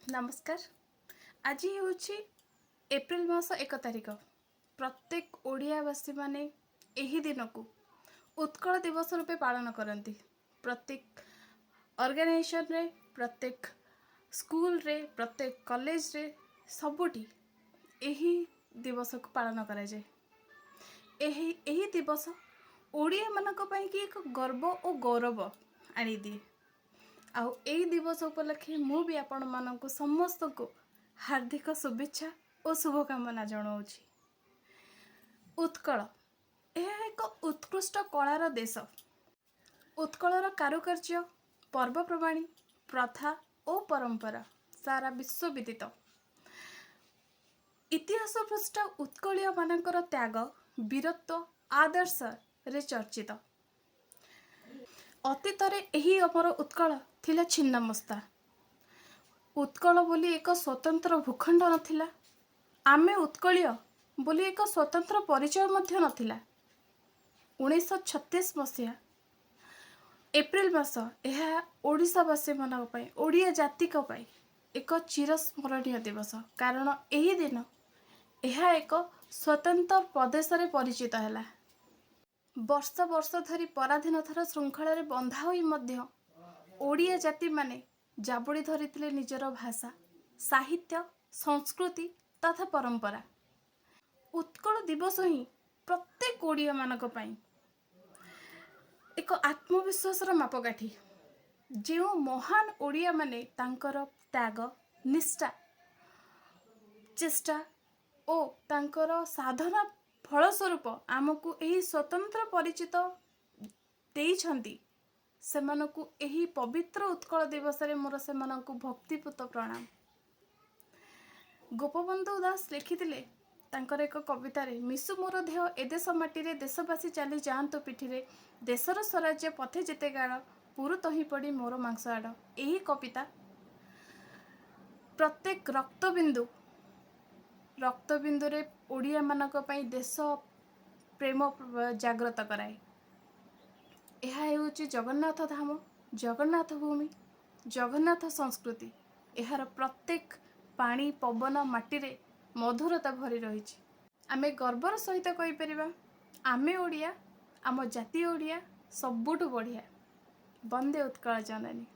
नमस्कार। आज हूँ एप्रिल मास 1 तारिख। प्रत्येक ओडियावासी माने यही दिन को उत्कल दिवस रूपे पालन करती। प्रत्येक ऑर्गेनाइजेशन रे, प्रत्येक स्कूल रे, प्रत्येक कॉलेज रे सबुठी यही दिवस को पालन करा जाए। यही दिवस ओडिया मानक पई कि एक गर्व और गौरव आनी दिए। आउ यही दिवस उपलक्षे मु भी आपण मानक समस्त को हार्दिक शुभेच्छा और शुभकामना जनाऊँगी। उत्कल यह एक उत्कृष्ट कलार देश। उत्कलर कारुकार्य, पर्वप्रवाणी, प्रथा और परंपरा सारा विश्व विदित। इतिहास पृष्ठ उत्कलीय मानकर त्याग, वीरत्व, आदर्श रे चर्चित। अतीतरे यही अमर उत्कल थिला छिन्नमस्ता। उत्कल बोली एक स्वतंत्र भूखंड नथिला। आमे उत्कलीय बोली एक स्वतंत्र परिचय मध्य नथिला। 1936 मसीहा एप्रिल मास यह ओडिशावासी मानक पई, ओडिया जाति का पई एक चिरस्मरणीय दिवस। कारण यही दिन यह एक स्वतंत्र प्रदेश रे परिचित हैला। वर्ष वर्ष धरी पराधीनतार श्रृंखला रे बंधा होई मध्य ओडिया जाति माने जाबुड़ी धरिथिले निजर भाषा, साहित्य, संस्कृति तथा परंपरा। उत्कल दिवस ही प्रत्येक ओडिया मानक पई एक आत्मविश्वासर मापकाठी। जो महान ओडिया माने तांकर त्याग, निष्ठा, चेष्टा और तांकर साधना फलस्वरूप आमको यही स्वतंत्र परिचित देइछंती। सेमानकु यही पवित्र उत्कल दिवस रे मोर सेमानकु भक्तिपूत प्रणाम। गोपबंधु दास लिखिथिले तांकर एक कविता रे, मिसु मोर देह ए देश माटी रे, देशवासी चली जाआंतो पिठी रे, देशर स्वराज्य पथे जेते गाड़, पुरु तही पड़ी मोर मांस आड़। यही कविता प्रत्येक रक्तबिंदु रे ओडिया मानक पई देश प्रेम जागृत कराए। यह हेउची जगन्नाथ धाम, जगन्नाथ भूमि, जगन्नाथ संस्कृति। यार प्रत्येक पानी, पवन, माटी रे मधुरता भरी रही। आमे गर्वर सहित कहि परिबा, आमे ओडिया, आम जाति ओडिया सबुठु बढ़िया। वंदे उत्कल जननी।